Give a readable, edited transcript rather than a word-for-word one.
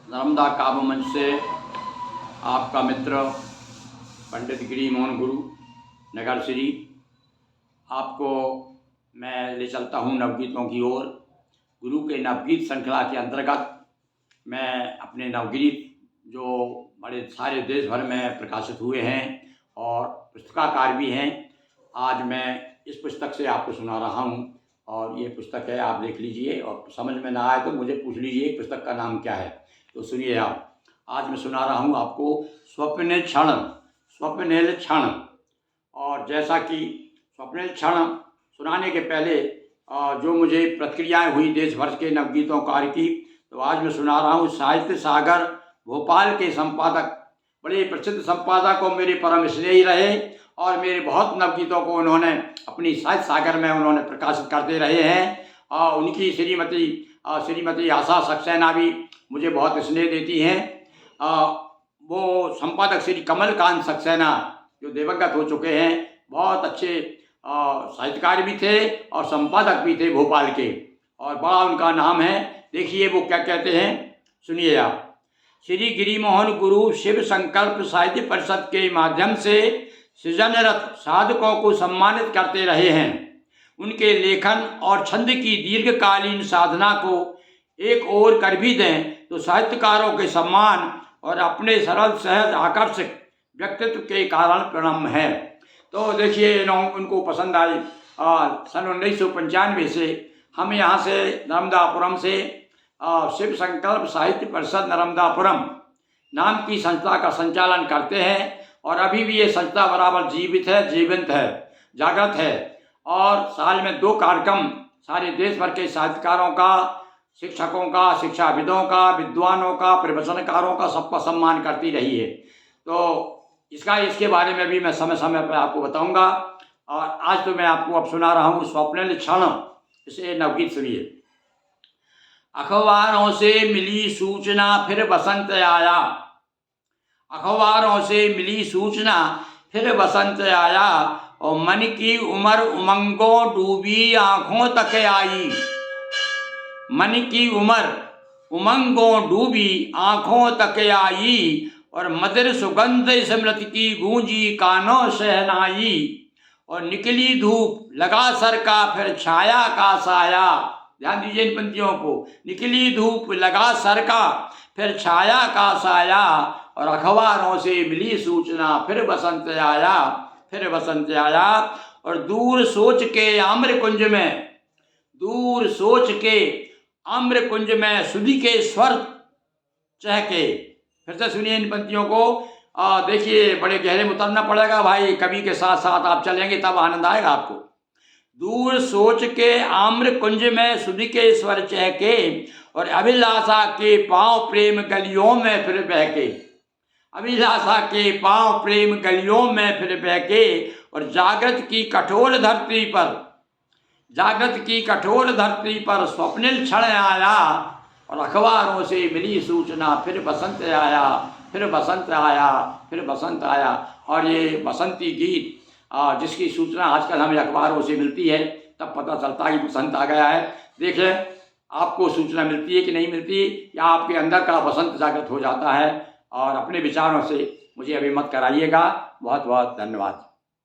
नर्मदा काव्य मंच से आपका मित्र पंडित गिरी मोहन गुरु नगर श्री आपको मैं ले चलता हूँ नवगीतों की ओर। गुरु के नवगीत श्रृंखला के अंतर्गत मैं अपने नवगीत जो बड़े सारे देश भर में प्रकाशित हुए हैं और पुस्तकाकार भी हैं, आज मैं इस पुस्तक से आपको सुना रहा हूँ। और ये पुस्तक है, आप देख लीजिए और समझ में ना आए तो मुझे पूछ लीजिए पुस्तक का नाम क्या है। तो सुनिए आप, आज मैं सुना रहा हूँ आपको स्वप्निल क्षण। स्वप्निल क्षण। और जैसा कि स्वप्निल क्षण सुनाने के पहले जो मुझे प्रतिक्रियाएं हुई देश भर के नवगीतों कार्य की, तो आज मैं सुना रहा हूँ साहित्य सागर भोपाल के संपादक, बड़े प्रसिद्ध संपादक और मेरे परम स्नेही रहे और मेरे बहुत नवगीतों को उन्होंने अपनी साहित्य सागर में उन्होंने प्रकाशित करते रहे हैं। उनकी श्रीमती आशा सक्सेना भी मुझे बहुत स्नेह देती हैं। वो संपादक श्री कमलकांत सक्सेना जो दिवंगत हो चुके हैं, बहुत अच्छे साहित्यकार भी थे और संपादक भी थे भोपाल के, और बड़ा उनका नाम है। देखिए वो क्या कहते हैं, सुनिए आप। श्री गिरी मोहन गुरु शिव संकल्प साहित्य परिषद के माध्यम से सृजनरत साधकों को सम्मानित करते रहे हैं। उनके लेखन और छंद की दीर्घकालीन साधना को एक ओर कर भी दें तो साहित्यकारों के सम्मान और अपने सरल सहज आकर्षक व्यक्तित्व के कारण प्रणम है। तो देखिए उनको पसंद आई। सन 1995 से हम यहाँ से नर्मदापुरम से शिव संकल्प साहित्य परिषद नर्मदापुरम नाम की संस्था का संचालन करते हैं और अभी भी ये संस्था बराबर जीवित है, जागृत है। और साल में 2 कार्यक्रम सारे देश भर के साहित्यकारों का, शिक्षकों का, शिक्षाविदों का, विद्वानों का, प्रवचनकारों का सबका सम्मान करती रही है। तो इसके बारे में भी मैं समय समय पर आपको बताऊंगा। और आज तो मैं आपको अब सुना रहा हूँ स्वप्निल क्षण। इसे नवगीत सुनिए। अखबारों से मिली सूचना फिर बसंत आया। अखबारों से मिली सूचना फिर बसंत आया और मन की उमर उमंगों डूबी आंखों तक आई। मन की उमर उमंगों डूबी आंखों तक आई और मधुर सुगंध स्मृति की गूंजी कानों शहनाई। और निकली धूप लगा सर का फिर छाया का साया। ध्यान दीजिए इन पंक्तियों को। निकली धूप लगा सर का फिर छाया का साया और अखबारों से मिली सूचना फिर बसंत आया, फिर बसंत आया। और दूर सोच के आम्र कुंज में सुधि के स्वर चहके। फिर से सुनिए इन पंक्तियों को। देखिए बड़े गहरे में उतरना पड़ेगा भाई, कवि के साथ साथ आप चलेंगे तब आनंद आएगा आपको। दूर सोच के आम्र कुंज में सुधि के स्वर चहके और अभिलाषा के पांव प्रेम गलियों में फिर बहके। अभिलाषा के पांव प्रेम गलियों में फिर बहके और जागृत की कठोर धरती पर स्वप्निल क्षण आया और अखबारों से मिली सूचना फिर बसंत आया, फिर बसंत आया, फिर बसंत आया। और ये बसंती गीत जिसकी सूचना आजकल हमें अखबारों से मिलती है, तब पता चलता है कि बसंत आ गया है। देखिए आपको सूचना मिलती है कि नहीं मिलती, या आपके अंदर का बसंत जागृत हो जाता है। और अपने विचारों से मुझे अभिमत कराइएगा। बहुत बहुत धन्यवाद।